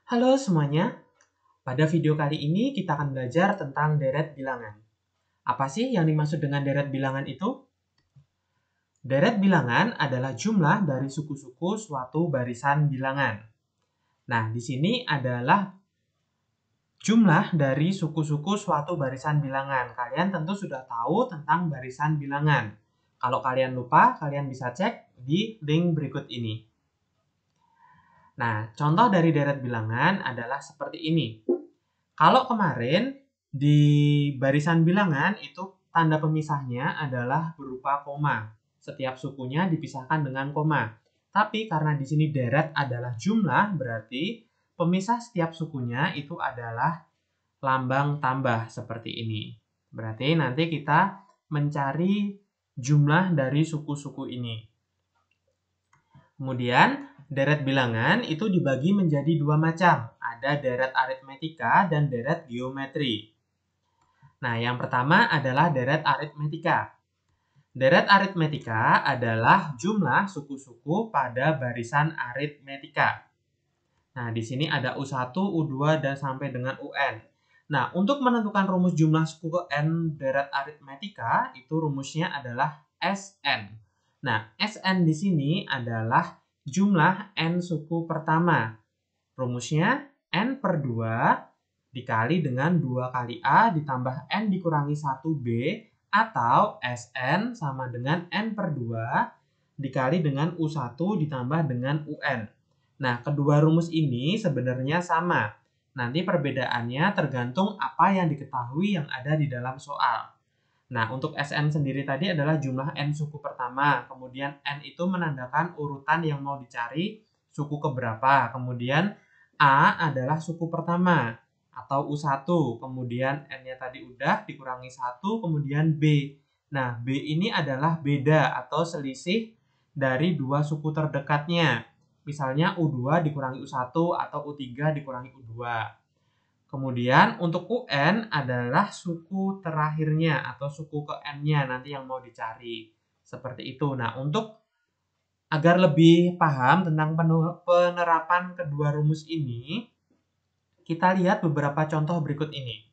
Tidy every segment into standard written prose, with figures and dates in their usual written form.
Halo semuanya, pada video kali ini kita akan belajar tentang deret bilangan. Apa sih yang dimaksud dengan deret bilangan itu? Deret bilangan adalah jumlah dari suku-suku suatu barisan bilangan. Nah, di sini adalah jumlah dari suku-suku suatu barisan bilangan. Kalian tentu sudah tahu tentang barisan bilangan. Kalau kalian lupa, kalian bisa cek di link berikut ini. Nah, contoh dari deret bilangan adalah seperti ini. Kalau kemarin di barisan bilangan itu tanda pemisahnya adalah berupa koma. Setiap sukunya dipisahkan dengan koma. Tapi karena di sini deret adalah jumlah, berarti pemisah setiap sukunya itu adalah lambang tambah seperti ini. Berarti nanti kita mencari jumlah dari suku-suku ini. Kemudian deret bilangan itu dibagi menjadi dua macam. Ada deret aritmetika dan deret geometri. Nah, yang pertama adalah deret aritmetika. Deret aritmetika adalah jumlah suku-suku pada barisan aritmetika. Nah, di sini ada U1, U2, dan sampai dengan UN. Nah, untuk menentukan rumus jumlah suku ke N deret aritmetika, itu rumusnya adalah Sn. Nah, Sn di sini adalah jumlah N suku pertama. Rumusnya N per 2 dikali dengan 2 kali A ditambah N dikurangi 1B atau Sn sama dengan N per 2 dikali dengan U1 ditambah dengan UN. Nah, kedua rumus ini sebenarnya sama. Nanti perbedaannya tergantung apa yang diketahui yang ada di dalam soal. Nah, untuk Sn sendiri tadi adalah jumlah N suku pertama. Kemudian N itu menandakan urutan yang mau dicari suku keberapa. Kemudian A adalah suku pertama atau U1. Kemudian N-nya tadi udah dikurangi 1, kemudian B. Nah, B ini adalah beda atau selisih dari dua suku terdekatnya. Misalnya U2 dikurangi U1 atau U3 dikurangi U2. Kemudian untuk UN adalah suku terakhirnya atau suku ke N-nya nanti yang mau dicari. Seperti itu. Nah, untuk agar lebih paham tentang penerapan kedua rumus ini, kita lihat beberapa contoh berikut ini.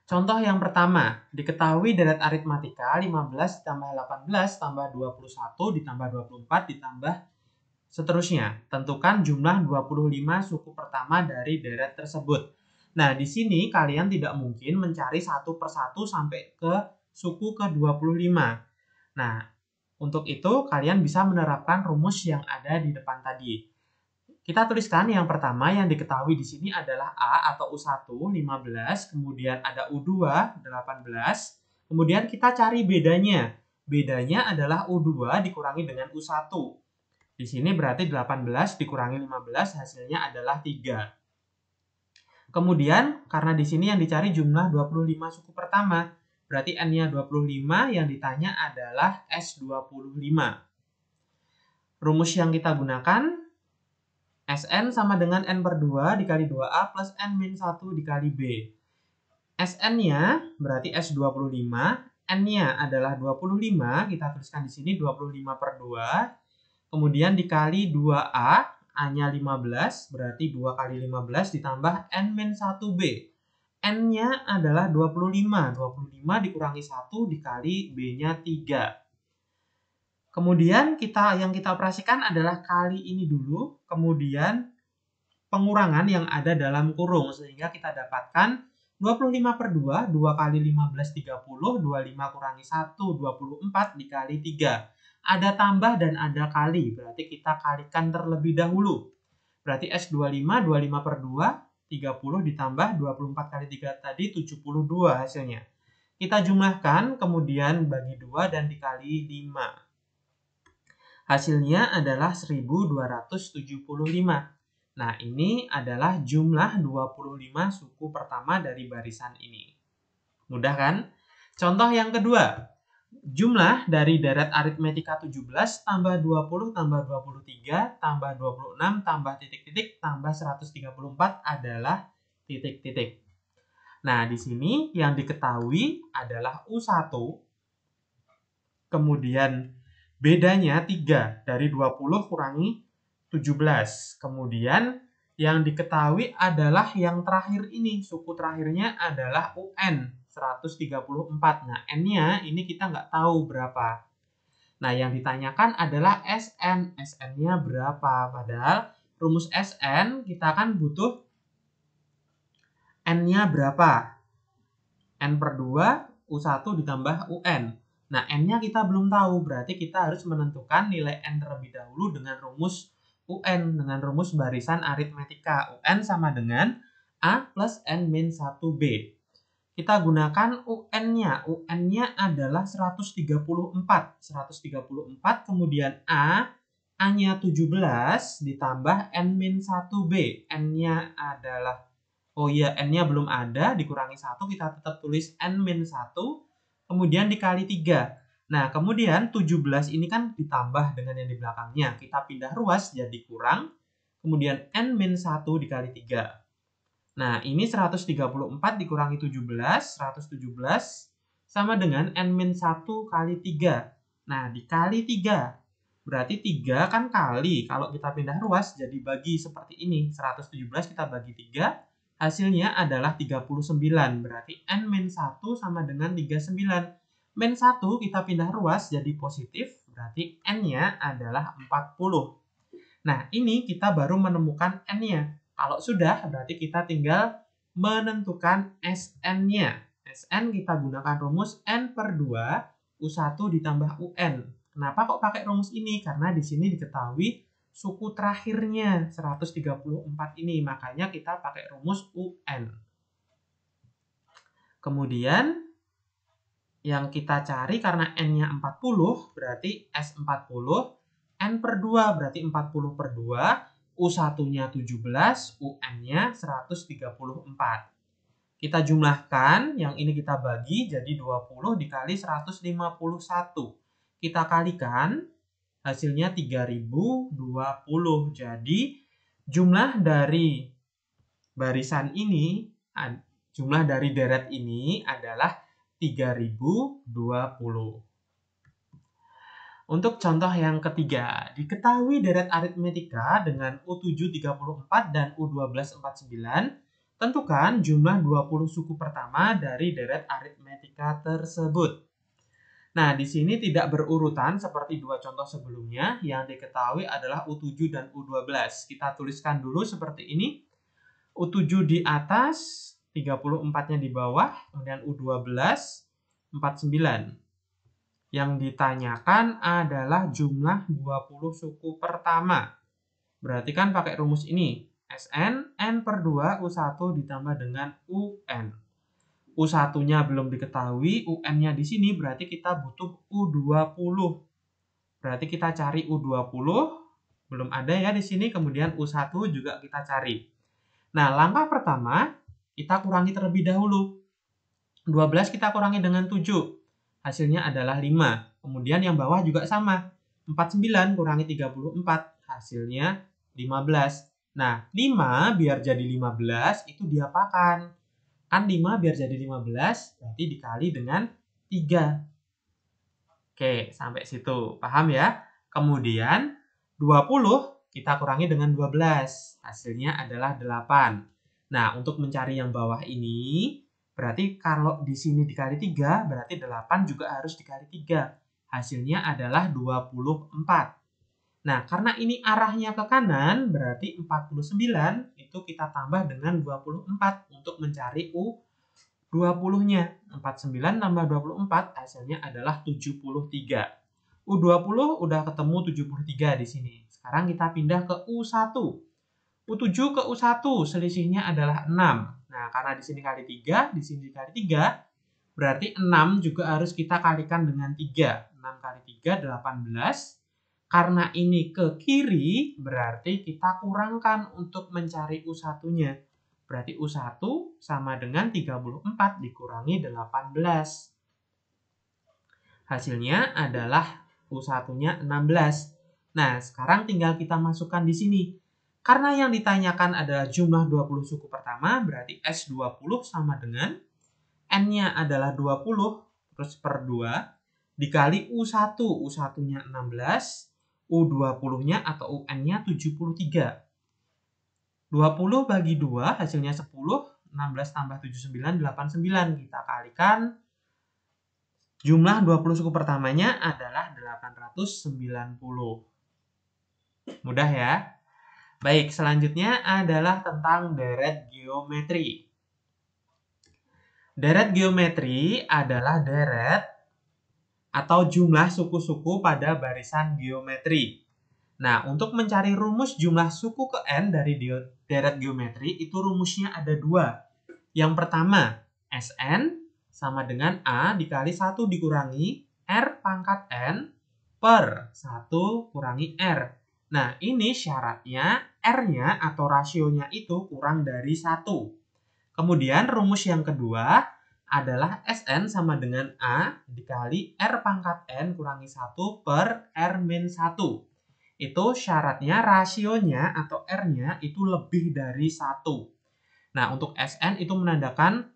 Contoh yang pertama, diketahui deret aritmatika 15 ditambah 18 tambah 21 ditambah 24 ditambah seterusnya. Tentukan jumlah 25 suku pertama dari deret tersebut. Nah, di sini kalian tidak mungkin mencari satu persatu sampai ke suku ke-25. Nah, untuk itu kalian bisa menerapkan rumus yang ada di depan tadi. Kita tuliskan yang pertama yang diketahui di sini adalah A atau U1 15, kemudian ada U2 18, kemudian kita cari bedanya. Bedanya adalah U2 dikurangi dengan U1. Di sini berarti 18 dikurangi 15 hasilnya adalah 3. Kemudian karena di sini yang dicari jumlah 25 suku pertama, berarti N-nya 25, yang ditanya adalah S25. Rumus yang kita gunakan Sn sama dengan N per 2 dikali 2A plus N min 1 dikali B. Sn-nya berarti S25, N-nya adalah 25, kita tuliskan di sini 25 per 2, kemudian dikali 2A, A-nya 15, berarti 2 kali 15 ditambah N min 1B. N-nya adalah 25, 25 dikurangi 1 dikali B-nya 3. Kemudian yang kita operasikan adalah kali ini dulu, kemudian pengurangan yang ada dalam kurung, sehingga kita dapatkan 25 per 2, 2 kali 15, 30, 25 kurangi 1, 24 dikali 3. Ada tambah dan ada kali, berarti kita kalikan terlebih dahulu. Berarti S25, 25 per 2, 30 ditambah 24 kali 3 tadi 72 hasilnya. Kita jumlahkan, kemudian bagi 2 dan dikali 5. Hasilnya adalah 1275. Nah, ini adalah jumlah 25 suku pertama dari barisan ini. Mudah kan? Contoh yang kedua. Jumlah dari deret aritmetika 17 tambah 20 tambah 23 tambah 26 tambah titik-titik tambah 134 adalah titik-titik. Nah, di sini yang diketahui adalah U1, kemudian bedanya 3 dari 20 kurangi 17. Kemudian Yang diketahui adalah yang terakhir ini. Suku terakhirnya adalah UN, 134. Nah, N-nya ini kita nggak tahu berapa. Nah, yang ditanyakan adalah SN. SN-nya berapa? Padahal rumus SN kita kan butuh N-nya berapa? N per 2, U1 ditambah UN. Nah, N-nya kita belum tahu. Berarti kita harus menentukan nilai N terlebih dahulu dengan rumus UN, dengan rumus barisan aritmetika. UN sama dengan A plus N min 1B. Kita gunakan UN-nya. UN-nya adalah 134. 134 kemudian A-nya 17 ditambah N min 1B. N-nya adalah, oh iya, N-nya belum ada, dikurangi 1, kita tetap tulis N min 1, kemudian dikali 3. Nah, kemudian 17 ini kan ditambah dengan yang di belakangnya. Kita pindah ruas jadi kurang. Kemudian N min 1 dikali 3. Nah, ini 134 dikurangi 17. 117 sama dengan N min 1 kali 3. Nah, dikali 3. Berarti 3 kan kali. Kalau kita pindah ruas jadi bagi seperti ini. 117 kita bagi 3. Hasilnya adalah 39. Berarti N min 1 sama dengan 39. Min 1 kita pindah ruas jadi positif, berarti N-nya adalah 40. Nah, ini kita baru menemukan N-nya. Kalau sudah, berarti kita tinggal menentukan SN-nya. SN kita gunakan rumus N per 2, U1 ditambah UN. Kenapa kok pakai rumus ini? Karena di sini diketahui suku terakhirnya 134 ini, makanya kita pakai rumus UN. Kemudian yang kita cari karena N-nya 40, berarti S40, N per 2 berarti 40 per 2, U1-nya 17, UN-nya 134. Kita jumlahkan, yang ini kita bagi jadi 20 dikali 151. Kita kalikan, hasilnya 3020. Jadi jumlah dari barisan ini, jumlah dari deret ini adalah 3020. Untuk contoh yang ketiga, diketahui deret aritmetika dengan U734 dan U1249, tentukan jumlah 20 suku pertama dari deret aritmetika tersebut. Nah, di sini tidak berurutan seperti dua contoh sebelumnya, yang diketahui adalah U7 dan U12. Kita tuliskan dulu seperti ini. U7 di atas, 34-nya di bawah, kemudian U12, 49. Yang ditanyakan adalah jumlah 20 suku pertama. Berarti kan pakai rumus ini. SN, N per 2, U1 ditambah dengan UN. U1-nya belum diketahui, UN-nya di sini berarti kita butuh U20. Berarti kita cari U20, belum ada ya di sini, kemudian U1 juga kita cari. Nah, langkah pertama, kita kurangi terlebih dahulu. 12 kita kurangi dengan 7. Hasilnya adalah 5. Kemudian yang bawah juga sama. 49 kurangi 34. Hasilnya 15. Nah, 5 biar jadi 15 itu diapakan? Kan 5 biar jadi 15 berarti dikali dengan 3. Oke, sampai situ. Paham ya? Kemudian 20 kita kurangi dengan 12. Hasilnya adalah 8. Nah, untuk mencari yang bawah ini, berarti kalau di sini dikali 3, berarti 8 juga harus dikali 3. Hasilnya adalah 24. Nah, karena ini arahnya ke kanan, berarti 49 itu kita tambah dengan 24 untuk mencari U20-nya. 49 tambah 24 hasilnya adalah 73. U20 udah ketemu 73 di sini. Sekarang kita pindah ke U1. U7 ke U1 selisihnya adalah 6. Nah, karena di sini kali 3, di sini kali 3, berarti 6 juga harus kita kalikan dengan 3. 6 kali 3, 18. Karena ini ke kiri, berarti kita kurangkan untuk mencari U1-nya. Berarti U1 sama dengan 34 dikurangi 18. Hasilnya adalah U1-nya 16. Nah, sekarang tinggal kita masukkan di sini. Karena yang ditanyakan adalah jumlah 20 suku pertama, berarti S20 sama dengan N-nya adalah 20, terus per 2, dikali U1. U1-nya 16, U20-nya atau UN-nya 73. 20 bagi 2 hasilnya 10, 16 tambah 7, 9, 8, 9. Kita kalikan, jumlah 20 suku pertamanya adalah 890. Mudah ya? Baik, selanjutnya adalah tentang deret geometri. Deret geometri adalah deret atau jumlah suku-suku pada barisan geometri. Nah, untuk mencari rumus jumlah suku ke N dari deret geometri, itu rumusnya ada dua. Yang pertama, Sn sama dengan A dikali 1 dikurangi R pangkat N per 1 kurangi R. Nah, ini syaratnya R-nya atau rasionya itu kurang dari 1. Kemudian rumus yang kedua adalah Sn sama dengan A dikali R pangkat N kurangi 1 per R-1. Itu syaratnya rasionya atau R-nya itu lebih dari 1. Nah, untuk Sn itu menandakan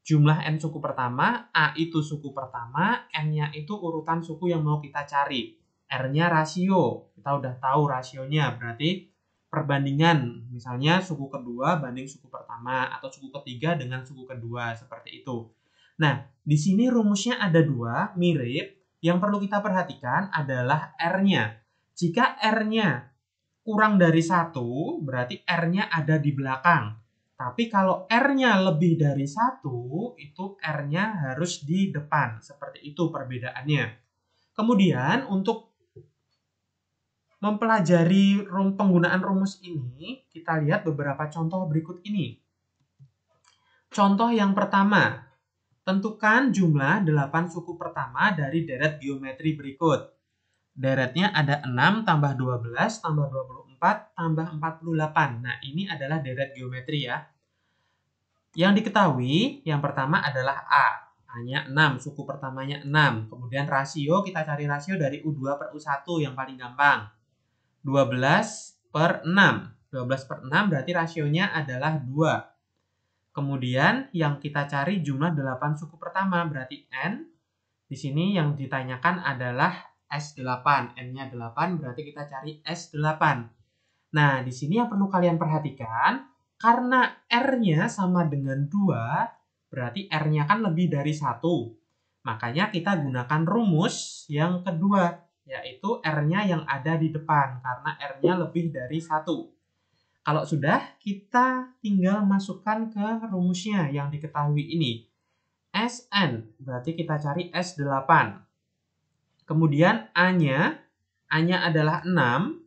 jumlah N suku pertama, A itu suku pertama, N-nya itu urutan suku yang mau kita cari. R-nya rasio, kita udah tahu rasionya, berarti perbandingan, misalnya suku kedua banding suku pertama, atau suku ketiga dengan suku kedua, seperti itu. Nah, di sini rumusnya ada dua, mirip. Yang perlu kita perhatikan adalah R-nya. Jika R-nya kurang dari 1, berarti R-nya ada di belakang. Tapi kalau R-nya lebih dari 1, itu R-nya harus di depan. Seperti itu perbedaannya. Kemudian untuk mempelajari penggunaan rumus ini, kita lihat beberapa contoh berikut ini. Contoh yang pertama, tentukan jumlah 8 suku pertama dari deret geometri berikut. Deretnya ada 6 tambah 12 tambah 24 tambah 48. Nah, ini adalah deret geometri ya. Yang diketahui, yang pertama adalah A. A-nya 6, suku pertamanya 6. Kemudian rasio, kita cari rasio dari U2 per U1 yang paling gampang. 12 per 6. 12 per 6 berarti rasionya adalah 2. Kemudian yang kita cari jumlah 8 suku pertama, berarti N. Di sini yang ditanyakan adalah S8, N-nya 8, berarti kita cari S8. Nah, di sini yang perlu kalian perhatikan, karena R-nya sama dengan 2, berarti R-nya kan lebih dari 1. Makanya kita gunakan rumus yang kedua, yaitu R-nya yang ada di depan, karena R-nya lebih dari 1. Kalau sudah, kita tinggal masukkan ke rumusnya yang diketahui ini. Sn, berarti kita cari S8. Kemudian A-nya adalah 6.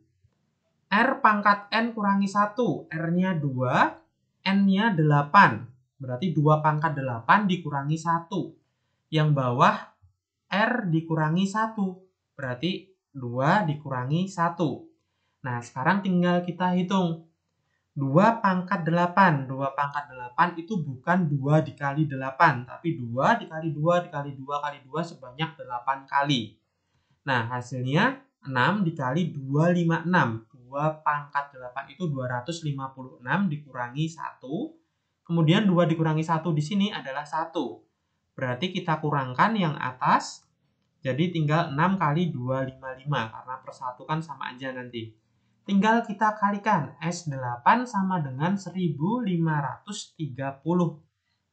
R pangkat N kurangi 1. R-nya 2. N-nya 8. Berarti 2 pangkat 8 dikurangi 1. Yang bawah R dikurangi 1. Berarti 2 dikurangi 1. Nah, sekarang tinggal kita hitung. 2 pangkat 8. 2 pangkat 8 itu bukan 2 dikali 8. Tapi 2 dikali 2 dikali 2 kali 2 sebanyak 8 kali. Nah, hasilnya 6 dikali 256. 2 pangkat 8 itu 256 dikurangi 1. Kemudian 2 dikurangi 1 di sini adalah 1. Berarti kita kurangkan yang atas. Jadi tinggal 6 kali 255. Karena per 1 kan sama aja nanti. Tinggal kita kalikan. S8 sama dengan 1530.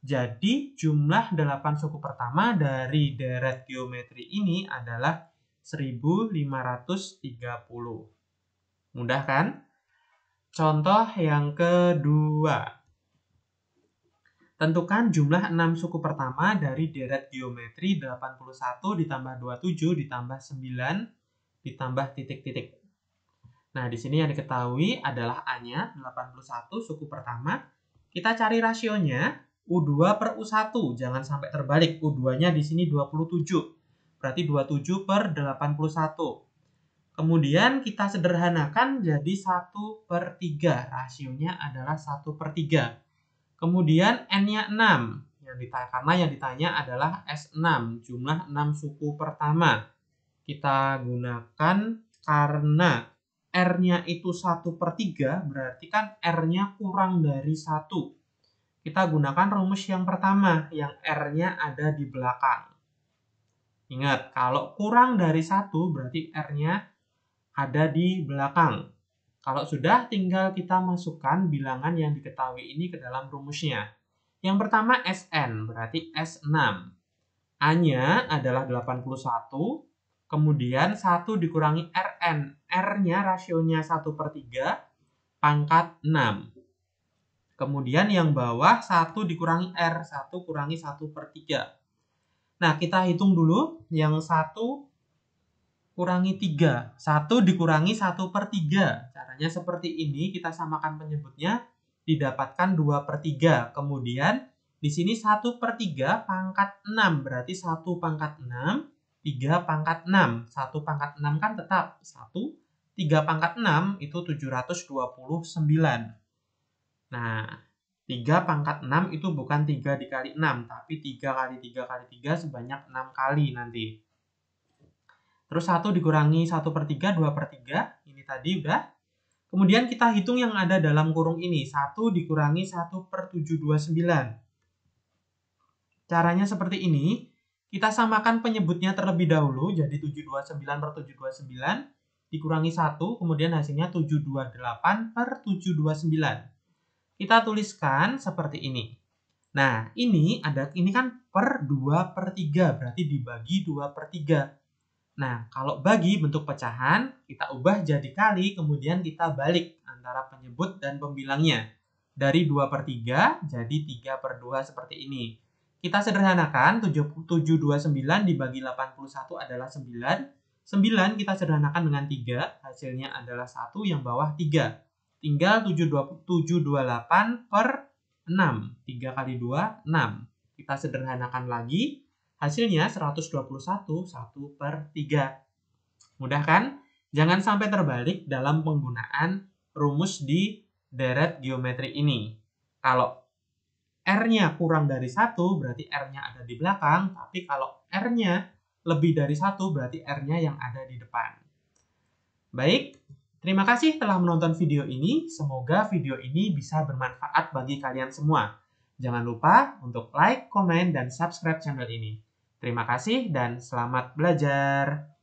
Jadi jumlah 8 suku pertama dari deret geometri ini adalah 1530. Mudah kan? Contoh yang kedua. Tentukan jumlah 6 suku pertama dari deret geometri 81 ditambah 27 ditambah 9 ditambah titik-titik. Nah, di sini yang diketahui adalah A-nya 81 suku pertama. Kita cari rasionya U2 per U1. Jangan sampai terbalik. U2-nya di sini 27. Berarti 27 per 81. Kemudian kita sederhanakan jadi 1 per 3. Rasionya adalah 1 per 3. Kemudian N-nya 6. Karena yang ditanya adalah S6. Jumlah 6 suku pertama. Kita gunakan karena R-nya itu 1 per 3. Berarti kan R-nya kurang dari 1. Kita gunakan rumus yang pertama. Yang R-nya ada di belakang. Ingat, kalau kurang dari 1 berarti R-nya ada di belakang. Kalau sudah, tinggal kita masukkan bilangan yang diketahui ini ke dalam rumusnya. Yang pertama Sn, berarti S6. A-nya adalah 81, kemudian 1 dikurangi Rn. R-nya rasionya 1/3, pangkat 6. Kemudian yang bawah 1 dikurangi R, 1 kurangi 1/3. Nah, kita hitung dulu yang 1 kurangi 3. 1 dikurangi 1/3. Caranya seperti ini, kita samakan penyebutnya, didapatkan 2/3. Kemudian di sini 1/3 pangkat 6, berarti 1 pangkat 6, 3 pangkat 6. 1 pangkat 6 kan tetap 1, 3 pangkat 6 itu 729. Nah, 3 pangkat 6 itu bukan 3 dikali 6, tapi 3 kali 3 kali 3 sebanyak 6 kali nanti. Terus 1 dikurangi 1/3, 2/3, ini tadi udah. Kemudian kita hitung yang ada dalam kurung ini, 1 dikurangi 1/729. Caranya seperti ini, kita samakan penyebutnya terlebih dahulu, jadi 729/729, dikurangi 1, kemudian hasilnya 728/729. Kita tuliskan seperti ini. Nah, ini kan per 2/3, berarti dibagi 2/3. Nah, kalau bagi bentuk pecahan, kita ubah jadi kali, kemudian kita balik antara penyebut dan pembilangnya. Dari 2/3 jadi 3/2 seperti ini. Kita sederhanakan, 729 dibagi 81 adalah 9. 9 kita sederhanakan dengan 3, hasilnya adalah 1, yang bawah 3. Tinggal 728/6. 3 kali 2, 6. Kita sederhanakan lagi. Hasilnya 121, 1/3. Mudah kan? Jangan sampai terbalik dalam penggunaan rumus di deret geometri ini. Kalau R-nya kurang dari 1, berarti R-nya ada di belakang. Tapi kalau R-nya lebih dari 1, berarti R-nya yang ada di depan. Baik, terima kasih telah menonton video ini. Semoga video ini bisa bermanfaat bagi kalian semua. Jangan lupa untuk like, komen, dan subscribe channel ini. Terima kasih dan selamat belajar.